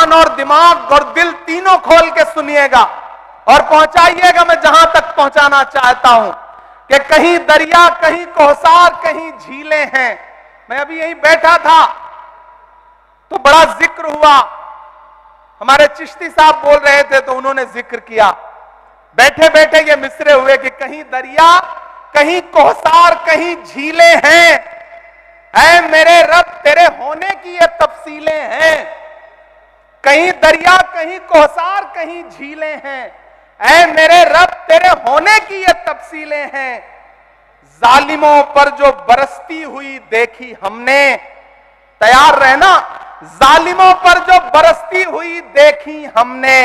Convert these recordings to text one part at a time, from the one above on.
कान और दिमाग और दिल तीनों खोल के सुनिएगा और पहुंचाइएगा मैं जहां तक पहुंचाना चाहता हूं कि कहीं दरिया, कहीं कोहसार, कहीं झीलें हैं। मैं अभी यहीं बैठा था तो बड़ा जिक्र हुआ, हमारे चिश्ती साहब बोल रहे थे तो उन्होंने जिक्र किया, बैठे बैठे ये मिसरे हुए कि कहीं दरिया, कहीं कोहसार, कहीं झीलें हैं। ऐ मेरे रब तेरे होने की ये तफसीलें हैं। कहीं दरिया, कहीं कोहसार, कहीं झीलें हैं। ऐ मेरे रब तेरे होने की ये तफसीलें हैं। जालिमों पर जो बरसती हुई देखी हमने, तैयार रहना, जालिमों पर जो बरसती हुई देखी हमने,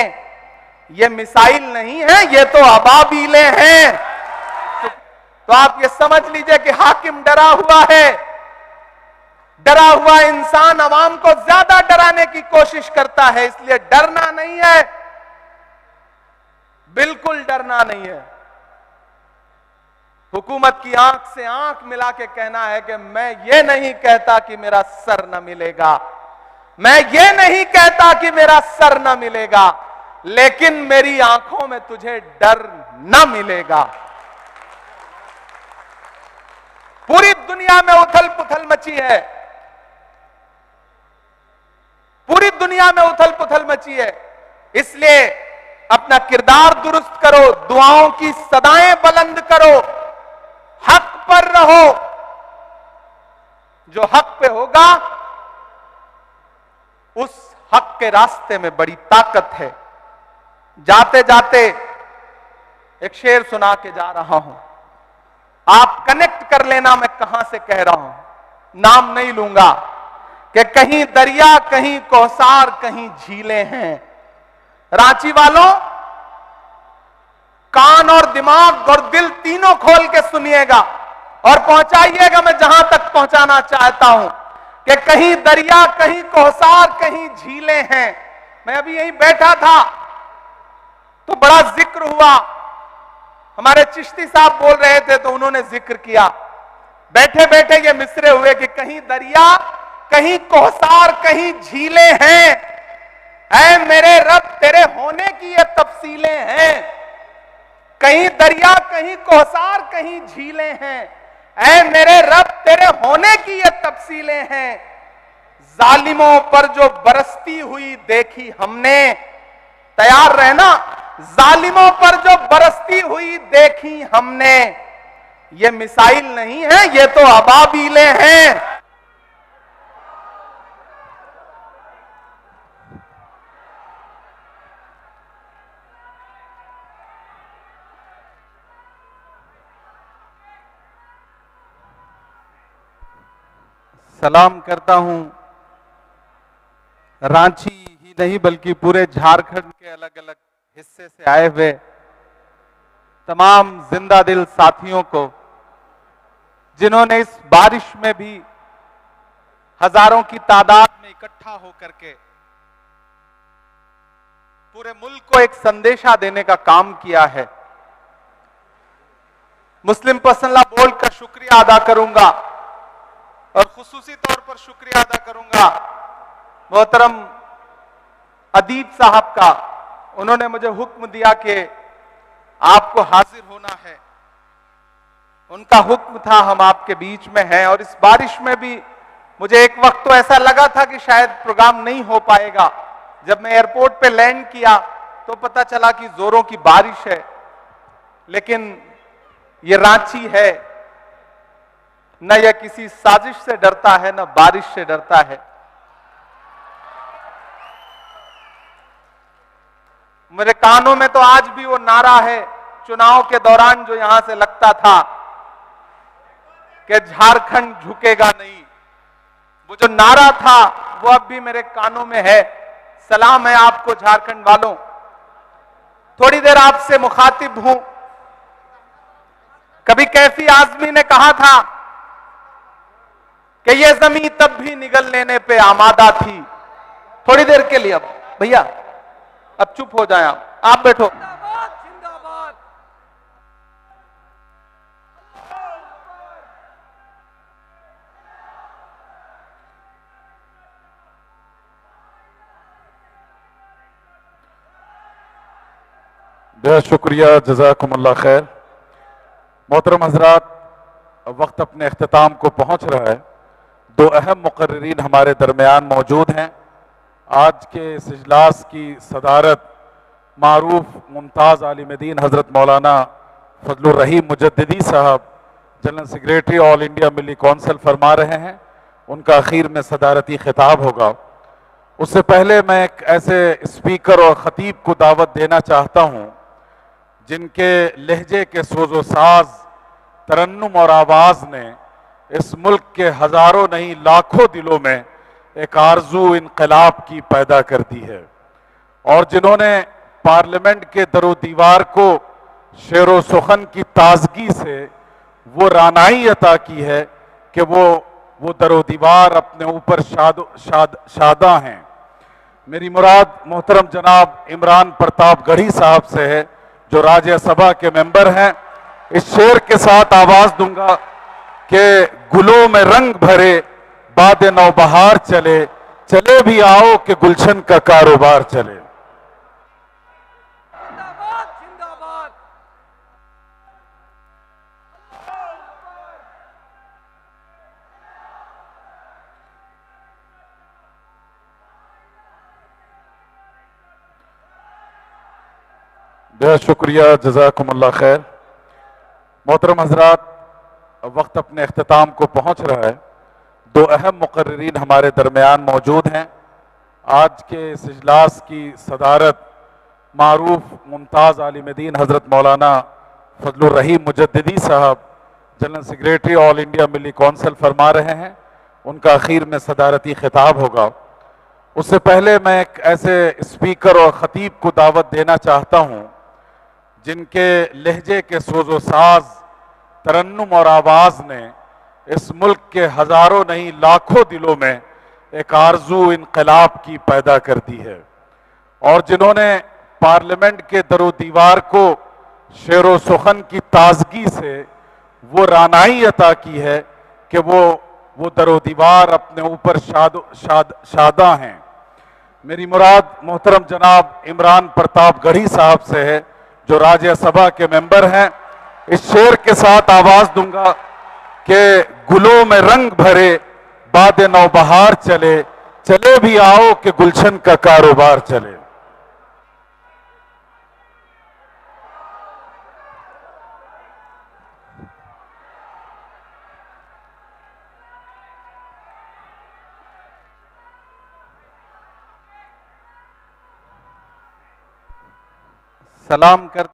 ये मिसाइल नहीं है, ये तो अबाबीलें हैं। तो आप ये समझ लीजिए कि हाकिम डरा हुआ है। डरा हुआ इंसान अवाम को ज्यादा डराने की कोशिश करता है, इसलिए डरना नहीं है, बिल्कुल डरना नहीं है। हुकूमत की आंख से आंख मिला के कहना है कि मैं ये नहीं कहता कि मेरा सर न मिलेगा, मैं ये नहीं कहता कि मेरा सर न मिलेगा, लेकिन मेरी आंखों में तुझे डर न मिलेगा। पूरी दुनिया में उथल पुथल मची है, पूरी दुनिया में उथल पुथल मची है, इसलिए अपना किरदार दुरुस्त करो, दुआओं की सदाएं बुलंद करो, हक पर रहो। जो हक पे होगा उस हक के रास्ते में बड़ी ताकत है। जाते जाते एक शेर सुना के जा रहा हूं, आप कनेक्ट कर लेना मैं कहां से कह रहा हूं, नाम नहीं लूंगा, कि कहीं दरिया, कहीं कोहसार, कहीं झीलें हैं। रांची वालों, कान और दिमाग और दिल तीनों खोल के सुनिएगा और पहुंचाइएगा मैं जहां तक पहुंचाना चाहता हूं कि कहीं दरिया, कहीं कोहसार, कहीं झीलें हैं। मैं अभी यहीं बैठा था तो बड़ा जिक्र हुआ, हमारे चिश्ती साहब बोल रहे थे तो उन्होंने जिक्र किया, बैठे बैठे ये मिसरे हुए कि कहीं दरिया, कहीं कोहसार, कहीं झीलें हैं। ऐ मेरे रब तेरे होने की ये तफसीलें हैं। कहीं दरिया, कहीं कोहसार, कहीं झीलें हैं। ऐ मेरे रब तेरे होने की ये तफसीलें हैं। जालिमों पर जो बरसती हुई देखी हमने, तैयार रहना, जालिमों पर जो बरसती हुई देखी हमने, ये मिसाइल नहीं है, ये तो अबाबीलें हैं। सलाम करता हूं रांची ही नहीं बल्कि पूरे झारखंड के अलग अलग हिस्से से आए हुए तमाम जिंदा दिल साथियों को, जिन्होंने इस बारिश में भी हजारों की तादाद में इकट्ठा होकर के पूरे मुल्क को एक संदेशा देने का काम किया है। मुस्लिम पर्सनल लॉ बोर्ड का शुक्रिया अदा करूंगा और खुसूसी तौर पर शुक्रिया अदा करूंगा मोहतरम अदीब साहब का। उन्होंने मुझे हुक्म दिया कि आपको हाजिर होना है, उनका हुक्म था, हम आपके बीच में हैं। और इस बारिश में भी मुझे एक वक्त तो ऐसा लगा था कि शायद प्रोग्राम नहीं हो पाएगा। जब मैं एयरपोर्ट पे लैंड किया तो पता चला कि जोरों की बारिश है, लेकिन ये रांची है, न यह किसी साजिश से डरता है, न बारिश से डरता है। मेरे कानों में तो आज भी वो नारा है चुनाव के दौरान जो यहां से लगता था कि झारखंड झुकेगा नहीं। वो जो नारा था वो अब भी मेरे कानों में है। सलाम है आपको झारखंड वालों। थोड़ी देर आपसे मुखातिब हूं। कभी कैफी आजमी ने कहा था कि ये जमीन तब भी निगल लेने पे आमादा थी। थोड़ी देर के लिए अब भैया अब चुप हो जाए, आप बैठो। बेहद शुक्रिया, जज़ाकुमुल्लाह खैर। मोहतरम हजरात, वक्त अपने अख्ताम को पहुंच रहा है। दो अहम मुकर्रिरीन हमारे दरमियान मौजूद हैं। आज के इस इजलास की सदारत मारूफ मुमताज़ आलिम दीन हज़रत मौलाना फजलुर रहीम मुजद्दिदी साहब, जनरल सेक्रेटरी ऑल इंडिया मिली कौंसिल फरमा रहे हैं। उनका आखिर में सदारती खिताब होगा। उससे पहले मैं एक ऐसे स्पीकर और ख़तीब को दावत देना चाहता हूँ जिनके लहजे के सोजो साज, तरन्नुम और आवाज़ ने इस मुल्क के हज़ारों नहीं लाखों दिलों में एक आरजू इनकलाब की पैदा कर दी है, और जिन्होंने पार्लियामेंट के दरो दीवार को शेर सुखन की ताजगी से वो रानाई अता की है कि वो दरो दीवार अपने ऊपर शादा हैं। मेरी मुराद मोहतरम जनाब इमरान प्रताप गढ़ी साहब से है, जो राज्यसभा के मेंबर हैं। इस शेर के साथ आवाज दूंगा कि गुलों में रंग भरे बाद नौबहार चले, चले भी आओ कि गुलशन का कारोबार चले। जिंदाबाद जिंदाबाद। बेहद शुक्रिया, जज़ाकुमुल्लाह खैर। मोहतरम हजरात, वक्त अपने अख्ताम को पहुंच रहा है। दो अहम मुकर्रिरीन हमारे दरमियान मौजूद हैं। आज के इस इजलास की सदारत मारूफ मुमताज़ आलिम दीन हज़रत मौलाना फजलुर रहीम मुजद्दिदी साहब, जनरल सेक्रेटरी ऑल इंडिया मिली कौंसिल फरमा रहे हैं। उनका आखिर में सदारती खिताब होगा। उससे पहले मैं एक ऐसे स्पीकर और ख़तीब को दावत देना चाहता हूँ जिनके लहजे के सोजो साज, तरन्नुम और आवाज़ ने इस मुल्क के हज़ारों नहीं लाखों दिलों में एक आरजू इनकलाब की पैदा कर दी है, और जिन्होंने पार्लियामेंट के दरो दीवार को शेर सुखन की ताजगी से वो रानाई अता की है कि वो दरो दीवार अपने ऊपर शादा हैं। मेरी मुराद मोहतरम जनाब इमरान प्रताप गढ़ी साहब से है, जो राज्यसभा के मेंबर हैं। इस शेर के साथ आवाज दूंगा कि गुलों में रंग भरे बाद नौबहार चले, चले भी आओ कि गुलशन का कारोबार चले। सलाम कर